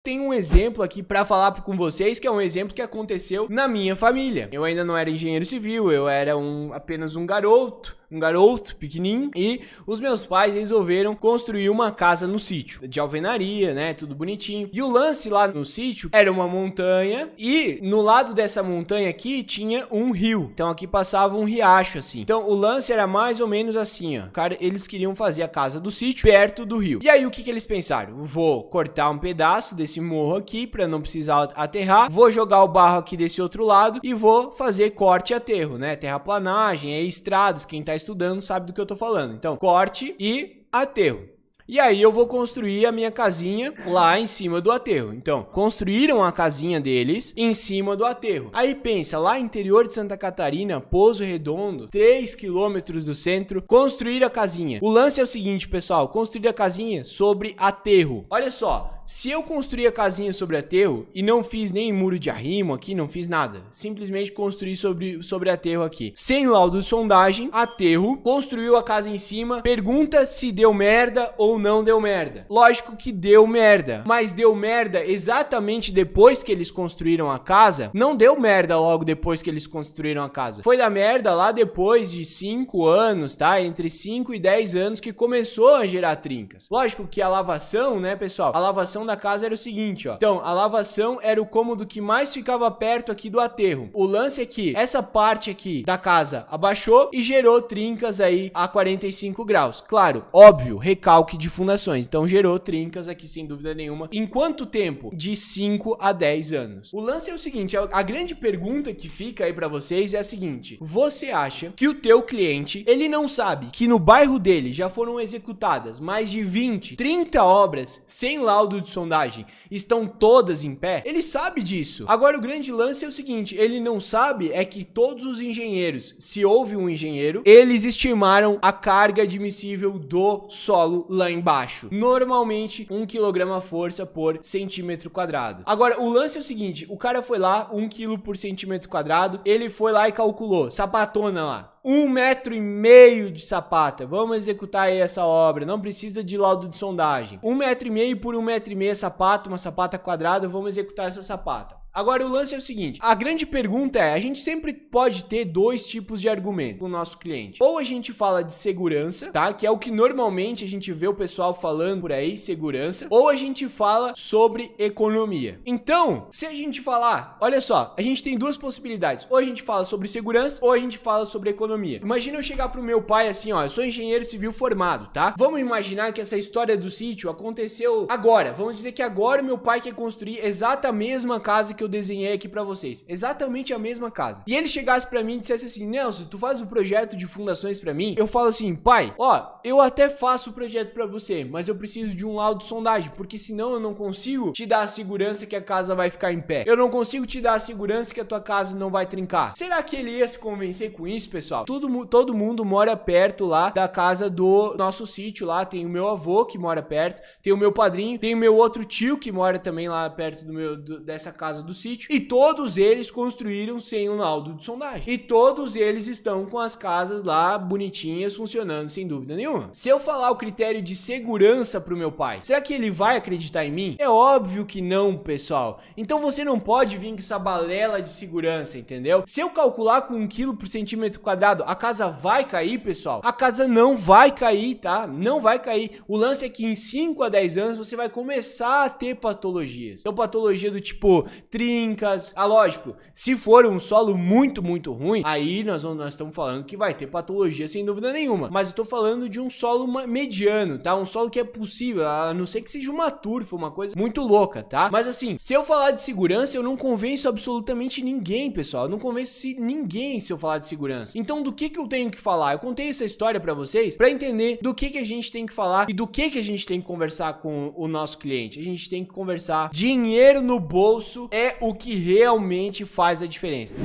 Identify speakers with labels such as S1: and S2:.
S1: Tem um exemplo aqui para falar com vocês, que é um exemplo que aconteceu na minha família. Eu ainda não era engenheiro civil, eu era apenas um garoto pequenininho, e os meus pais resolveram construir uma casa no sítio, de alvenaria, né, tudo bonitinho. E o lance lá no sítio era uma montanha, e no lado dessa montanha aqui tinha um rio. Então aqui passava um riacho assim. Então o lance era mais ou menos assim, ó. Cara, eles queriam fazer a casa do sítio perto do rio. E aí o que eles pensaram? Vou cortar um pedaço desse morro aqui para não precisar aterrar, vou jogar o barro aqui desse outro lado e vou fazer corte e aterro, né? Terraplanagem, estradas, quem tá estudando sabe do que eu tô falando. Então, corte e aterro. E aí eu vou construir a minha casinha lá em cima do aterro. Então, construíram a casinha deles em cima do aterro. Aí pensa, lá interior de Santa Catarina, Pouso Redondo, 3 quilômetros do centro, construir a casinha. O lance é o seguinte, pessoal, construir a casinha sobre aterro. Olha só, se eu construir a casinha sobre aterro e não fiz nem muro de arrimo aqui, não fiz nada, simplesmente construí sobre aterro aqui, sem laudo de sondagem, aterro, construiu a casa em cima, pergunta se deu merda ou não deu merda. Lógico que deu merda, mas deu merda exatamente depois que eles construíram a casa? Não deu merda logo depois que eles construíram a casa. Foi da merda lá depois de 5 anos, tá? Entre 5 e 10 anos que começou a gerar trincas. Lógico que a lavação, né, pessoal? A lavação da casa era o seguinte, ó. Então, a lavação era o cômodo que mais ficava perto aqui do aterro. O lance é que essa parte aqui da casa abaixou e gerou trincas aí a 45 graus. Claro, óbvio, recalque de fundações. Então, gerou trincas aqui sem dúvida nenhuma. Em quanto tempo? De 5 a 10 anos. O lance é o seguinte, a grande pergunta que fica aí pra vocês é a seguinte: você acha que o teu cliente, ele não sabe que no bairro dele já foram executadas mais de 20, 30 obras sem laudo de sondagem, estão todas em pé? Ele sabe disso. Agora o grande lance é o seguinte, ele não sabe é que todos os engenheiros, se houve um engenheiro, eles estimaram a carga admissível do solo lá embaixo. Normalmente 1 kg força por centímetro quadrado. Agora o lance é o seguinte, o cara foi lá 1 kg por centímetro quadrado, ele foi lá e calculou, sapatona lá, 1,5 metro de sapata, vamos executar aí essa obra, não precisa de laudo de sondagem, 1,5 metro por 1,5 metro sapata, uma sapata quadrada, vamos executar essa sapata. Agora o lance é o seguinte, a grande pergunta é, a gente sempre pode ter dois tipos de argumento com o nosso cliente. Ou a gente fala de segurança, tá? Que é o que normalmente a gente vê o pessoal falando por aí, segurança. Ou a gente fala sobre economia. Então, se a gente falar, olha só, a gente tem duas possibilidades. Ou a gente fala sobre segurança, ou a gente fala sobre economia. Imagina eu chegar pro meu pai assim, ó, eu sou engenheiro civil formado, tá? Vamos imaginar que essa história do sítio aconteceu agora. Vamos dizer que agora o meu pai quer construir exatamente a mesma casa que eu desenhei aqui pra vocês, exatamente a mesma casa, e ele chegasse pra mim e dissesse assim, Nelson, tu faz um projeto de fundações pra mim? Eu falo assim, pai, ó, eu até faço o projeto pra você, mas eu preciso de um laudo de sondagem, porque senão eu não consigo te dar a segurança que a casa vai ficar em pé, eu não consigo te dar a segurança que a tua casa não vai trincar. Será que ele ia se convencer com isso, pessoal? Todo mundo mora perto lá da casa do nosso sítio, lá tem o meu avô que mora perto, tem o meu padrinho, tem o meu outro tio que mora também lá perto dessa casa do sítio, e todos eles construíram sem um laudo de sondagem, e todos eles estão com as casas lá bonitinhas funcionando sem dúvida nenhuma. Se eu falar o critério de segurança pro meu pai, será que ele vai acreditar em mim? É óbvio que não, pessoal. Então você não pode vir com essa balela de segurança, entendeu? Se eu calcular com 1 kg por centímetro quadrado, a casa vai cair, pessoal? A casa não vai cair, tá? Não vai cair. O lance é que em 5 a 10 anos você vai começar a ter patologias. Então patologia do tipo trincas, lógico, se for um solo muito ruim, aí nós estamos falando que vai ter patologia sem dúvida nenhuma, mas eu tô falando de um solo mediano, tá? Um solo que é possível, a não ser que seja uma turfa, uma coisa muito louca, tá? Mas assim, se eu falar de segurança, eu não convenço absolutamente ninguém, pessoal, eu não convenço ninguém se eu falar de segurança. Então do que eu tenho que falar? Eu contei essa história pra vocês pra entender do que a gente tem que falar e do que a gente tem que conversar com o nosso cliente. A gente tem que conversar, dinheiro no bolso é o que realmente faz a diferença.